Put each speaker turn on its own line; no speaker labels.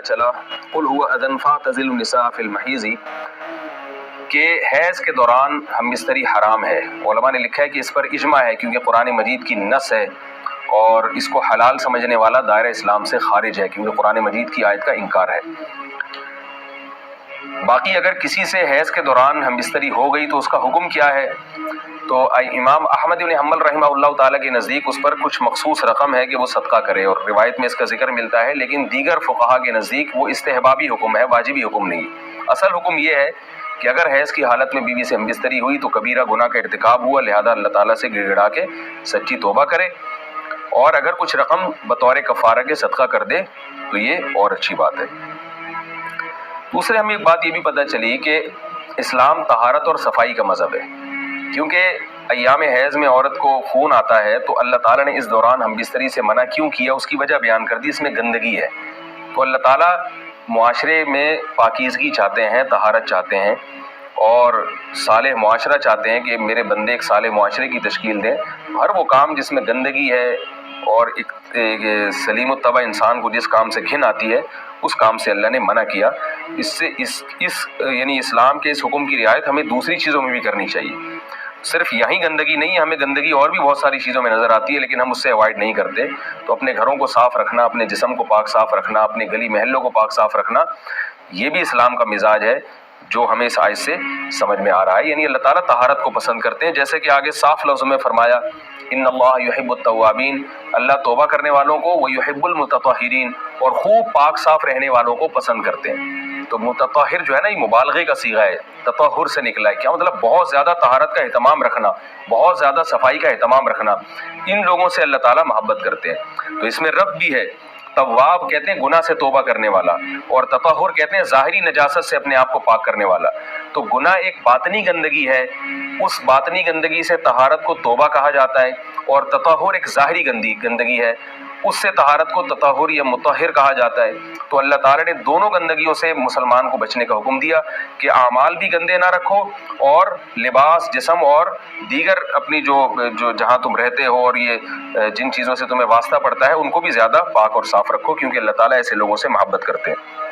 پتہ چلا قل هو اذن فاعتزلوا النساء فی المحیض کہ حیض کے دوران ہم بستری حرام ہے. علماء نے لکھا ہے کہ اس پر اجماع ہے کیونکہ قرآن مجید کی نص ہے اور اس کو حلال سمجھنے والا دائرہ اسلام سے خارج ہے کیونکہ قرآن مجید کی آیت کا انکار ہے. باقی اگر کسی سے حیض کے دوران ہم بستری ہو گئی تو اس کا حکم کیا ہے؟ تو امام احمد بن حنبل رحمہ اللہ تعالیٰ کے نزدیک اس پر کچھ مخصوص رقم ہے کہ وہ صدقہ کرے، اور روایت میں اس کا ذکر ملتا ہے، لیکن دیگر فقہا کے نزدیک وہ استحبابی حکم ہے، واجبی حکم نہیں. اصل حکم یہ ہے کہ اگر حیض کی حالت میں بیوی سے ہم بستری ہوئی تو کبیرہ گناہ کا ارتکاب ہوا، لہذا اللہ تعالیٰ سے گڑ گڑا کے سچی توبہ کرے، اور اگر کچھ رقم بطور کفارہ کے صدقہ کر دے تو یہ اور اچھی بات ہے. دوسرے ہمیں ایک بات یہ بھی پتہ چلی کہ اسلام طہارت اور صفائی کا مذہب ہے، کیونکہ ایام حیض میں عورت کو خون آتا ہے تو اللہ تعالیٰ نے اس دوران ہم بستری سے منع کیوں کیا اس کی وجہ بیان کر دی. اس میں گندگی ہے، تو اللہ تعالیٰ معاشرے میں پاکیزگی چاہتے ہیں، طہارت چاہتے ہیں، اور صالح معاشرہ چاہتے ہیں کہ میرے بندے ایک صالح معاشرے کی تشکیل دیں. ہر وہ کام جس میں گندگی ہے اور ایک سلیم الطبع انسان کو جس کام سے گھن آتی ہے اس کام سے اللہ نے منع کیا. اس سے یعنی اسلام کے اس حکم کی رعایت ہمیں دوسری چیزوں میں بھی کرنی چاہیے. صرف یہیں گندگی نہیں، ہمیں گندگی اور بھی بہت ساری چیزوں میں نظر آتی ہے لیکن ہم اس سے اوائڈ نہیں کرتے. تو اپنے گھروں کو صاف رکھنا، اپنے جسم کو پاک صاف رکھنا، اپنے گلی محلوں کو پاک صاف رکھنا، یہ بھی اسلام کا مزاج ہے جو ہمیں اس آیت سے سمجھ میں آ رہا ہے. یعنی اللہ تعالیٰ طہارت کو پسند کرتے ہیں، جیسے کہ آگے صاف لفظوں میں فرمایا ان اللہ یحب التوابین، اللہ توبہ کرنے والوں کو، وہ یحب المتطہرین، اور خوب پاک صاف رہنے والوں کو پسند کرتے ہیں. تو متطہر جو ہے نا یہ مبالغے کا صیغہ ہے، تطہر سے نکلا ہے. کیا مطلب؟ بہت زیادہ طہارت کا اہتمام رکھنا، بہت زیادہ صفائی کا اہتمام رکھنا. ان لوگوں سے اللہ تعالیٰ محبت کرتے ہیں. تو اس میں رب بھی ہے. تواب کہتے ہیں گناہ سے توبہ کرنے والا، اور تطہر کہتے ہیں ظاہری نجاست سے اپنے آپ کو پاک کرنے والا. تو گناہ ایک باطنی گندگی ہے، اس باطنی گندگی سے طہارت کو توبہ کہا جاتا ہے، اور تطہر ایک ظاہری گندگی ہے، اس سے طہارت کو تطہر یا مطہر کہا جاتا ہے. تو اللہ تعالیٰ نے دونوں گندگیوں سے مسلمان کو بچنے کا حکم دیا کہ اعمال بھی گندے نہ رکھو، اور لباس، جسم اور دیگر اپنی جو جہاں تم رہتے ہو اور یہ جن چیزوں سے تمہیں واسطہ پڑتا ہے ان کو بھی زیادہ پاک اور صاف رکھو، کیونکہ اللہ تعالیٰ ایسے لوگوں سے محبت کرتے ہیں.